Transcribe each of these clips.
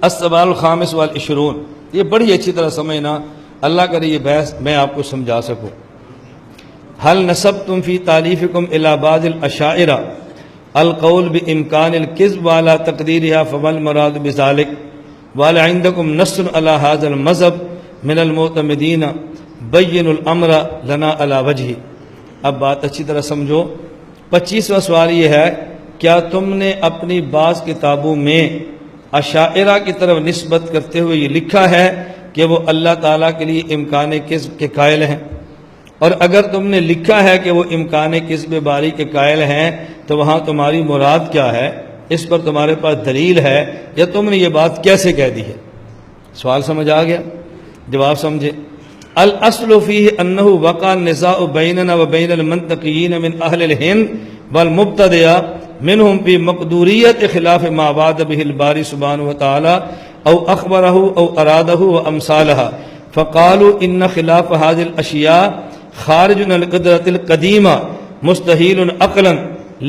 السوال الخامس والعشرون، یہ بڑی اچھی طرح سمجھنا، اللہ کرے یہ بحث میں آپ کو سمجھا سکوں۔ هل نسبتم في تعلیفکم الى بعض الاشاعرہ القول بامکان الكذب على تقدیرها فما المراد بذلك وهل عندكم نص على هذا المذهب من المعتمدین بین الامر لنا على وجہ۔ اب بات اچھی طرح سمجھو، 25واں سوال یہ ہے، کیا تم نے اپنی بعض کتابوں میں اشاعرہ کی طرف نسبت کرتے ہوئے یہ لکھا ہے کہ وہ اللہ تعالیٰ کے لیے امکان کذب کے قائل ہیں؟ اور اگر تم نے لکھا ہے کہ وہ امکان کذب باری کے قائل ہیں تو وہاں تمہاری مراد کیا ہے؟ اس پر تمہارے پاس دلیل ہے یا تم نے یہ بات کیسے کہہ دی ہے؟ سوال سمجھ آ گیا؟ جواب سمجھے۔ الاصل فیہ انہ وقع النزاع بیننا وبین المنطقیین من اہل الہند والمبتدعہ منہم فی مقدوریت خلاف ما وعد بہ الباری سبحانہ وتعالی او اخبرہ او ارادہ وامثالہ فقالوا ان خلاف هذه الاشیاء خارج عن القدرۃ القدیمہ مستحیل عقلا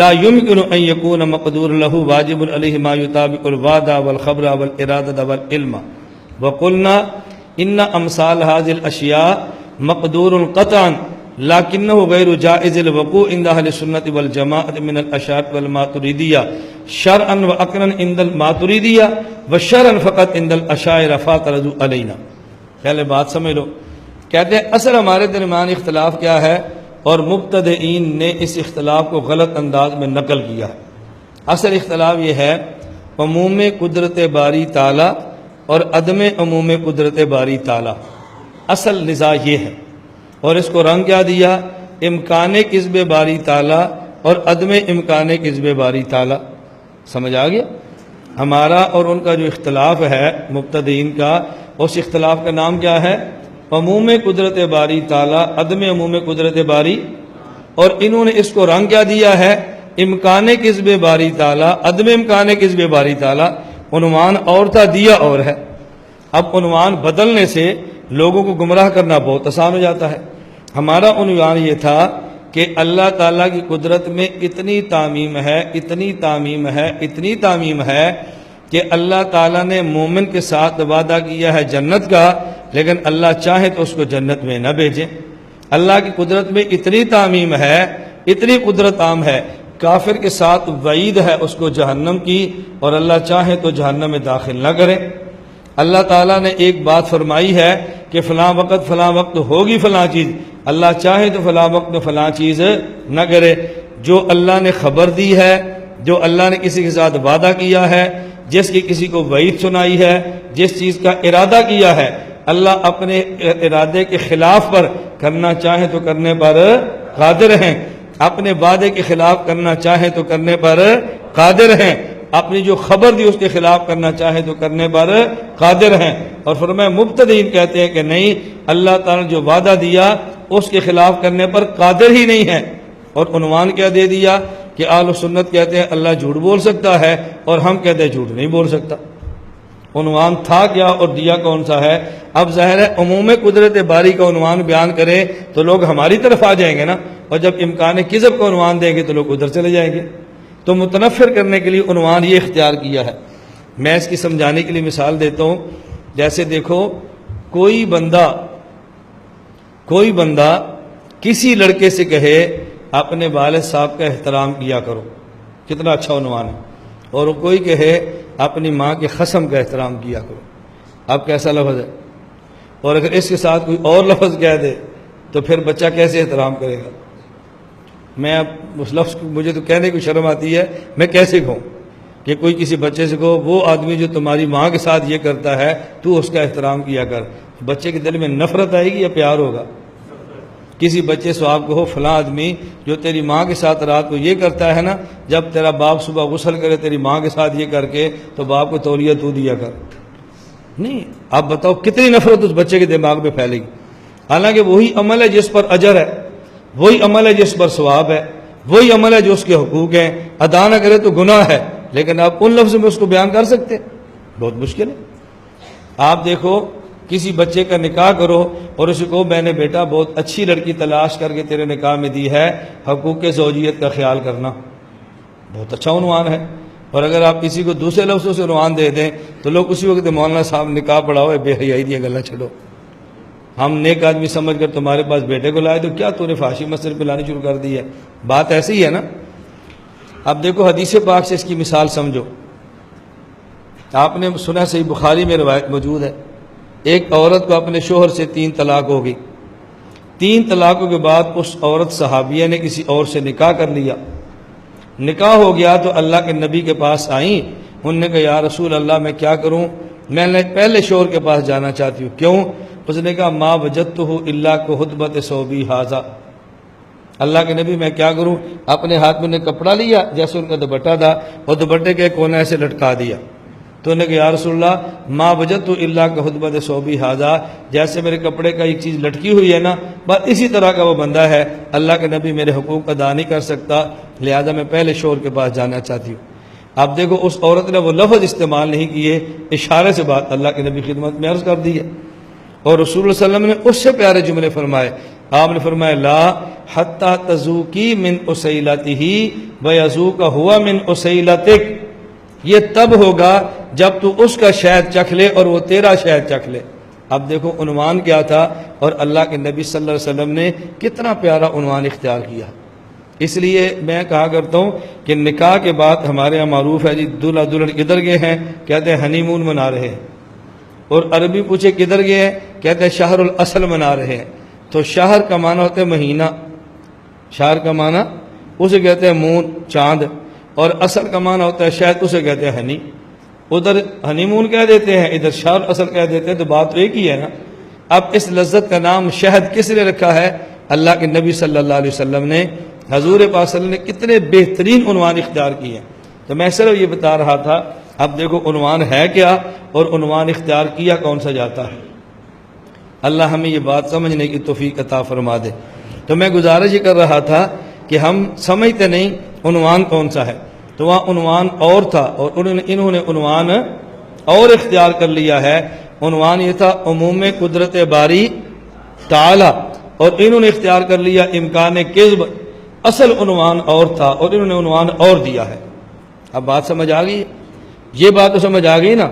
لا يمكن ان يكون مقدور له واجب علیہ ما يطابق الوعد والخبر والارادہ والعلم وقلنا ان امثال هذه الاشیاء مقدور قطعا لكنه غیر جائز الوقوع عند اہل السنۃ والجماعۃ من الاشاعرہ والماتریدیہ شرعا وعقلا عند الماتریدیہ وشرعا فقط عند الاشاعرہ فاعترضوا علینا۔ پہلے بات سمجھ لو، کہتے ہیں اصل ہمارے درمیان اختلاف کیا ہے، اور مبتدئین نے اس اختلاف کو غلط انداز میں نقل کیا ہے۔ اصل اختلاف یہ ہے عموم قدرت باری تعالی اور عدم عموم قدرت باری تعالی، اصل نزاع یہ ہے، اور اس کو رنگ کیا دیا؟ امکان کذب باری تعالی اور عدم امکان کذب باری تعالی۔ سمجھ آ گیا؟ ہمارا اور ان کا جو اختلاف ہے مبتدئین کا، اس اختلاف کا نام کیا ہے؟ عموم قدرت باری تعالی، عدم عموم قدرت باری، اور انہوں نے اس کو رنگ کیا دیا ہے؟ امکان کذب باری تعالی، عدم امکان کذب باری تعالی۔ عنوان اور تھا، دیا اور ہے۔ اب عنوان بدلنے سے لوگوں کو گمراہ کرنا بہت آسان ہو جاتا ہے۔ ہمارا عنوان یہ تھا کہ اللہ تعالیٰ کی قدرت میں اتنی تعمیم ہے، اتنی تعمیم ہے، اتنی تعمیم ہے کہ اللہ تعالیٰ نے مومن کے ساتھ وعدہ کیا ہے جنت کا، لیکن اللہ چاہے تو اس کو جنت میں نہ بھیجے۔ اللہ کی قدرت میں اتنی تعمیم ہے، اتنی قدرت عام ہے، کافر کے ساتھ وعید ہے اس کو جہنم کی، اور اللہ چاہے تو جہنم میں داخل نہ کرے۔ اللہ تعالیٰ نے ایک بات فرمائی ہے کہ فلاں وقت ہوگی فلاں چیز، اللہ چاہے تو فلاں وقت فلاں چیز نہ کرے۔ جو اللہ نے خبر دی ہے، جو اللہ نے کسی کے ساتھ وعدہ کیا ہے، جس کی کسی کو وعید سنائی ہے، جس چیز کا ارادہ کیا ہے، اللہ اپنے ارادے کے خلاف پر کرنا چاہے تو کرنے پر قادر ہیں، اپنے وعدے کے خلاف کرنا چاہے تو کرنے پر قادر ہیں، اپنی جو خبر دی اس کے خلاف کرنا چاہے تو کرنے پر قادر ہیں۔ اور فرمایا مبتدئین کہتے ہیں کہ نہیں، اللہ تعالیٰ نے جو وعدہ دیا اس کے خلاف کرنے پر قادر ہی نہیں ہے۔ اور عنوان کیا دے دیا کہ اہل سنت کہتے ہیں اللہ جھوٹ بول سکتا ہے، اور ہم کہتے ہیں جھوٹ نہیں بول سکتا۔ عنوان تھا کیا اور دیا کون سا ہے؟ اب ظاہر ہے عموم قدرت باری کا عنوان بیان کریں تو لوگ ہماری طرف آ جائیں گے نا، اور جب امکان کذب کا عنوان دیں گے تو لوگ ادھر چلے جائیں گے۔ تو متنفر کرنے کے لیے عنوان یہ اختیار کیا ہے۔ میں اس کی سمجھانے کے لیے مثال دیتا ہوں۔ جیسے دیکھو، کوئی بندہ کسی لڑکے سے کہے اپنے والد صاحب کا احترام کیا کرو، کتنا اچھا عنوان ہے، اور کوئی کہے اپنی ماں کے قسم کا احترام کیا کرو، اب کیسا لفظ ہے؟ اور اگر اس کے ساتھ کوئی اور لفظ کہہ دے تو پھر بچہ کیسے احترام کرے گا؟ میں اب اس لفظ کو مجھے تو کہنے کو شرم آتی ہے، میں کیسے کہوں کہ کوئی کسی بچے سے کہو وہ آدمی جو تمہاری ماں کے ساتھ یہ کرتا ہے تو اس کا احترام کیا کر، بچے کے دل میں نفرت آئے گی یا پیار ہوگا؟ کسی بچے سے آپ کہو فلاں آدمی جو تیری ماں کے ساتھ رات کو یہ کرتا ہے نا، جب تیرا باپ صبح غسل کرے تیری ماں کے ساتھ یہ کر کے تو باپ کو تولیہ تو دیا کر، نہیں، آپ بتاؤ کتنی نفرت اس بچے کے دماغ میں پھیلے گی۔ حالانکہ وہی عمل ہے جس پر اجر ہے، وہی عمل ہے جس پر ثواب ہے، وہی عمل ہے جو اس کے حقوق ہیں، ادا نہ کرے تو گناہ ہے، لیکن آپ ان لفظوں میں اس کو بیان کر سکتے؟ بہت مشکل ہے۔ آپ دیکھو کسی بچے کا نکاح کرو اور اسے کہو میں نے بیٹا بہت اچھی لڑکی تلاش کر کے تیرے نکاح میں دی ہے، حقوق زوجیت کا خیال کرنا، بہت اچھا عنوان ہے۔ اور اگر آپ کسی کو دوسرے لفظوں سے عنوان دے دیں تو لوگ اسی وقت مولانا صاحب نکاح پڑھاؤ بے حیائی دیا گلا چھڑو، ہم نیک آدمی سمجھ کر تمہارے پاس بیٹے کو لائے تو کیا تو نے فحاشی مسئلے پہ لانی شروع کر دی ہے؟ بات ایسی ہی ہے نا۔ اب دیکھو حدیث پاک سے اس کی مثال سمجھو۔ آپ نے سنا صحیح بخاری میں روایت موجود ہے، ایک عورت کو اپنے شوہر سے 3 طلاق ہو گئی، 3 طلاقوں کے بعد اس عورت صحابیہ نے کسی اور سے نکاح کر لیا، نکاح ہو گیا تو اللہ کے نبی کے پاس آئیں، انہوں نے کہا یا رسول اللہ میں کیا کروں، میں پہلے شوہر کے پاس جانا چاہتی ہوں، کیوں؟ اس نے کہا ما وجدتہ الا کہدبۃ ثوبی ھذا، اللہ کے نبی میں کیا کروں؟ اپنے ہاتھ میں نے کپڑا لیا جیسے ان کا دوپٹہ تھا اور دوپٹے کے کونے سے لٹکا دیا، تو انہوں نے کہا یا رسول اللہ ما وجدت الا کہدبۃ ثوبی ھذا، جیسے میرے کپڑے کا ایک چیز لٹکی ہوئی ہے نا بس اسی طرح کا وہ بندہ ہے، اللہ کے نبی میرے حقوق ادا نہیں کر سکتا، لہذا میں پہلے شوہر کے پاس جانا چاہتی ہوں۔ اب دیکھو اس عورت نے وہ لفظ استعمال نہیں کیے، اشارے سے بات اللہ کے نبی خدمت میں عرض کر دی ہے، اور رسول اللہ صلی اللہ علیہ وسلم نے اس سے پیارے جملے فرمائے، آپ نے فرمایا لا حتی تذوقی من اسیلتہ ویذوق ہوا من اسیلتک، یہ تب ہوگا جب تو اس کا شہد چکھ لے اور وہ تیرا شہد چکھ لے۔ اب دیکھو عنوان کیا تھا اور اللہ کے نبی صلی اللہ علیہ وسلم نے کتنا پیارا عنوان اختیار کیا۔ اس لیے میں کہا کرتا ہوں کہ نکاح کے بعد ہمارے یہاں معروف ہے جی دلہا دلہن کدھر گئے ہیں، کہتے ہیں ہنی مون منا رہے ہیں، اور عربی پوچھے کدھر گئے ہیں، کہتے ہیں شہر الاصل منا رہے ہیں۔ تو شہر کا معنی ہوتا ہے مہینہ، شہر کا معنی اسے کہتے ہیں مون چاند، اور اصل کا معنی ہوتا ہے شہد، اسے کہتے ہیں ہنی۔ ادھر ہنی مون کہہ دیتے ہیں، ادھر شہر اصل کہہ دیتے ہیں، تو بات تو ایک ہی ہے نا۔ اب اس لذت کا نام شہد کس نے رکھا ہے؟ اللہ کے نبی صلی اللہ علیہ وسلم نے، حضور پاک صلی اللہ علیہ وسلم نے کتنے بہترین عنوان اختیار کیے ہیں۔ تو میں صرف یہ بتا رہا تھا، اب دیکھو عنوان ہے کیا اور عنوان اختیار کیا کون سا جاتا ہے۔ اللہ ہمیں یہ بات سمجھنے کی توفیق عطا فرما دے۔ تو میں گزارش یہ کر رہا تھا کہ ہم سمجھتے نہیں عنوان کون سا ہے، تو وہاں عنوان اور تھا اور انہوں نے عنوان اور اختیار کر لیا ہے۔ عنوان یہ تھا عموم قدرت باری تعالی، اور انہوں نے اختیار کر لیا امکان کذب، اصل عنوان اور تھا اور انہوں نے عنوان اور دیا ہے۔ اب بات سمجھ آ گئی؟ یہ بات تو سمجھ آ گئی نا؟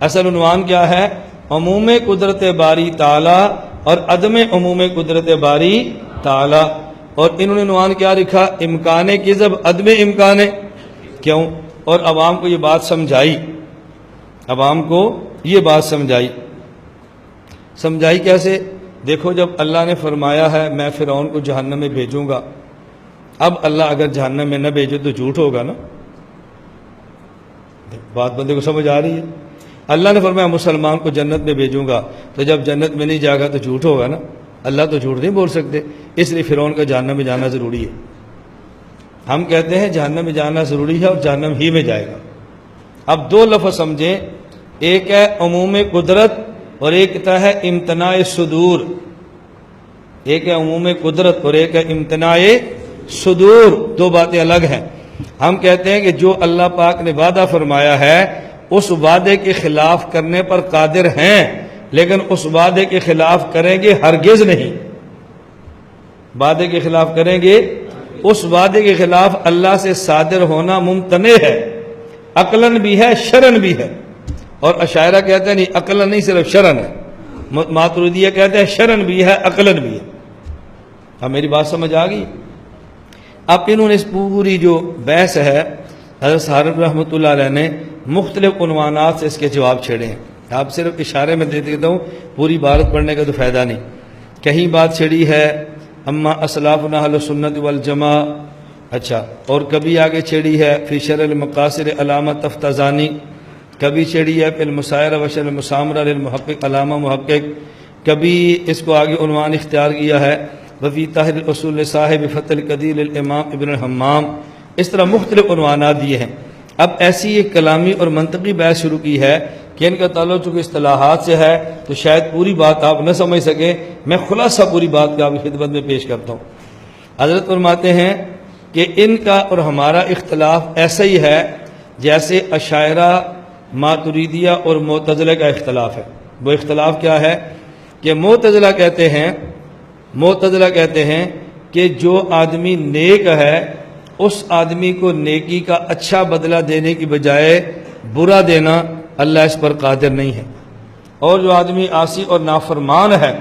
اصل عنوان کیا ہے؟ عموم قدرت باری تعالی اور عدم عموم قدرت باری تعالی، اور انہوں نے عنوان کیا لکھا؟ امکان کذب عدم امکان، کیوں؟ اور عوام کو یہ بات سمجھائی، عوام کو یہ بات سمجھائی کیسے؟ دیکھو جب اللہ نے فرمایا ہے میں فرعون کو جہنم میں بھیجوں گا، اب اللہ اگر جہنم میں نہ بھیجے تو جھوٹ ہوگا نا، بات بندے کو سمجھ آ رہی ہے؟ اللہ نے فرمایا مسلمان کو جنت میں بھیجوں گا، تو جب جنت میں نہیں جائے گا تو جھوٹ ہوگا نا، اللہ تو جھوٹ نہیں بول سکتے، اس لیے فرعون کا جہنم میں جانا ضروری ہے۔ ہم کہتے ہیں جہنم میں جانا ضروری ہے اور جہنم ہی میں جائے گا۔ اب 2 لفظ سمجھیں، ایک ہے عموم قدرت اور ایک ہے امتناع صدور، ایک ہے عموم قدرت اور ایک ہے امتناع صدور، 2 باتیں الگ ہیں۔ ہم کہتے ہیں کہ جو اللہ پاک نے وعدہ فرمایا ہے اس وعدے کے خلاف کرنے پر قادر ہیں، لیکن اس وعدے کے خلاف کریں گے ہرگز نہیں، وعدے کے خلاف کریں گے، اس وعدے کے خلاف اللہ سے صادر ہونا ممتنع ہے، عقلاً بھی ہے شرعاً بھی ہے۔ اور اشاعرہ کہتے ہیں نہیں عقلاً نہیں صرف شرعاً ہے، ماتریدیہ کہتے ہیں شرعاً بھی ہے عقلاً بھی ہے۔ اب میری بات سمجھ آ گئی؟ اب انہوں نے اس پوری جو بحث ہے حضرت صاحب رحمۃ اللہ علیہ نے مختلف عنوانات سے اس کے جواب چھیڑے ہیں۔ آپ صرف اشارے میں دے دیتا ہوں، پوری عبارت پڑھنے کا تو فائدہ نہیں۔ کہیں بات چھڑی ہے اما اسلافنا اہل سنت والجماع، اچھا، اور کبھی آگے چھڑی ہے فی شرع المقاصد علامہ تفتزانی، کبھی چھڑی ہے فی المسائر و شرع المسامرہ للمحقق علامہ محقق، کبھی اس کو آگے عنوان اختیار کیا ہے وفی طاہر الاصول صاحب فتح القدیر الامام ابن الحمام، اس طرح مختلف عنوانات دیے ہیں۔ اب ایسی ایک کلامی اور منطقی بحث شروع کی ہے کہ ان کا تعلق چونکہ اصطلاحات سے ہے تو شاید پوری بات آپ نہ سمجھ سکیں، میں خلاصہ پوری بات کا آپ کی خدمت میں پیش کرتا ہوں۔ حضرت فرماتے ہیں کہ ان کا اور ہمارا اختلاف ایسا ہی ہے جیسے اشاعرہ، ماتریدیہ اور معتزلہ کا اختلاف ہے۔ وہ اختلاف کیا ہے کہ معتزلہ کہتے ہیں کہ جو آدمی نیک ہے اس آدمی کو نیکی کا اچھا بدلہ دینے کی بجائے برا دینا اللہ اس پر قادر نہیں ہے، اور جو آدمی عاصی اور نافرمان ہے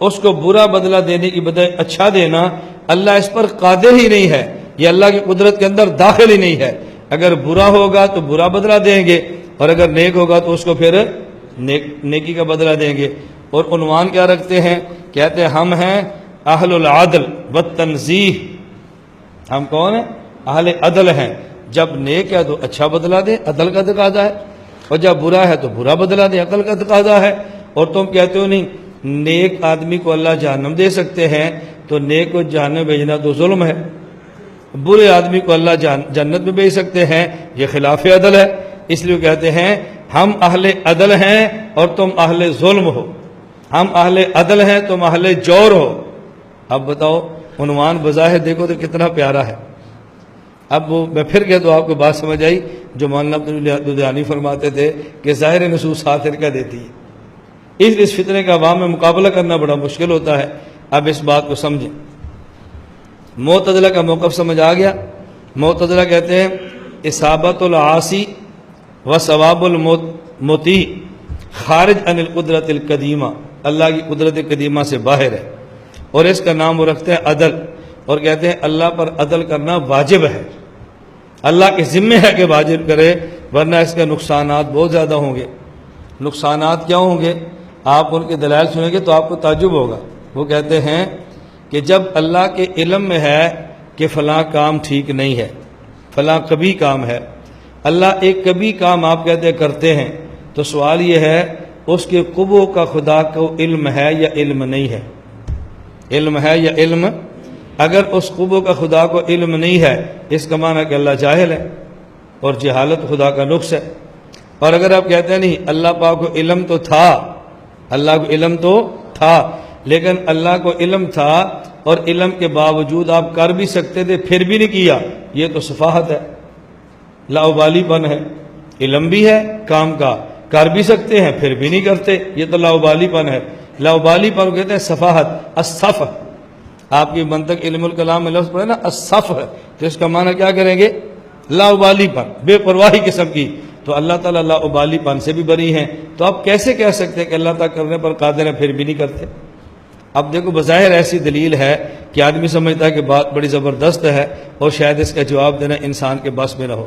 اس کو برا بدلہ دینے کی بجائے اچھا دینا اللہ اس پر قادر ہی نہیں ہے، یہ اللہ کی قدرت کے اندر داخل ہی نہیں ہے۔ اگر برا ہوگا تو برا بدلہ دیں گے، اور اگر نیک ہوگا تو اس کو پھر نیکی کا بدلہ دیں گے۔ اور عنوان کیا رکھتے ہیں؟ کہتے ہیں ہم ہیں اہل العدل والتنزیہ، ہم کون ہیں؟ اہل عدل ہیں، جب نیک ہے تو اچھا بدلہ دیں، عدل کا تقاضا ہے، اور جب برا ہے تو برا بدلہ دیں، عقل کا تقاضا ہے۔ اور تم کہتے ہو نہیں نیک آدمی کو اللہ جہنم دے سکتے ہیں، تو نیک کو جہنم بھیجنا تو ظلم ہے، برے آدمی کو اللہ جنت میں بھیج سکتے ہیں، یہ خلاف عدل ہے۔ اس لیے کہتے ہیں ہم اہل عدل ہیں اور تم اہل ظلم ہو، ہم اہل عدل ہیں تم اہل جور ہو۔ اب بتاؤ عنوان بظاہر دیکھو تو کتنا پیارا ہے۔ اب وہ میں پھر کہتا ہوں آپ کو بات سمجھ آئی جو مولانا عبدالدیانی فرماتے تھے کہ ظاہر نصوص ساتھ فرقہ دیتی ہے، اس فتنے کا عوام میں مقابلہ کرنا بڑا مشکل ہوتا ہے۔ اب اس بات کو سمجھیں، معتزلہ کا موقف سمجھ آ گیا۔ معتزلہ کہتے ہیں اصابت العاصی و ثواب المطیع خارج عن القدرت القدیمہ، اللہ کی قدرت قدیمہ سے باہر ہے، اور اس کا نام وہ رکھتے ہیں عدل، اور کہتے ہیں اللہ پر عدل کرنا واجب ہے، اللہ کے ذمہ ہے کہ واجب کرے، ورنہ اس کے نقصانات بہت زیادہ ہوں گے۔ نقصانات کیا ہوں گے؟ آپ ان کے دلائل سنیں گے تو آپ کو تعجب ہوگا۔ وہ کہتے ہیں کہ جب اللہ کے علم میں ہے کہ فلاں کام ٹھیک نہیں ہے، فلاں کبھی کام ہے، اللہ ایک کبھی کام آپ کہتے ہیں کرتے ہیں، تو سوال یہ ہے اس کے قبو کا خدا کو علم ہے یا علم نہیں ہے؟ علم ہے یا علم؟ اگر اس قبو کا خدا کو علم نہیں ہے اس کا معنی کہ اللہ جاہل ہے، اور جہالت خدا کا نقص ہے۔ اور اگر آپ کہتے ہیں نہیں اللہ پاک کو علم تو تھا، اللہ کو علم تو تھا، لیکن اللہ کو علم تھا اور علم کے باوجود آپ کر بھی سکتے تھے پھر بھی نہیں کیا، یہ تو سفاہت ہے، لاؤبالی پن ہے۔ علم بھی ہے کام کا، کر بھی سکتے ہیں پھر بھی نہیں کرتے، یہ تو لاؤبالی پن ہے۔ لاؤبالی پن کہتے ہیں سفاہت، الصف۔ آپ کی منطق علم الکلام میں لفظ پڑھے نا الصف، تو اس کا معنی کیا کریں گے؟ لاؤبالی پن، بے پرواہی قسم کی۔ تو اللہ تعالیٰ لاؤبالی پن سے بھی بری ہیں، تو آپ کیسے کہہ سکتے ہیں کہ اللہ تعالیٰ کرنے پر قادر ہے پھر بھی نہیں کرتے؟ اب دیکھو بظاہر ایسی دلیل ہے کہ آدمی سمجھتا ہے کہ بات بڑی زبردست ہے، اور شاید اس کا جواب دینا انسان کے بس میں نہ ہو۔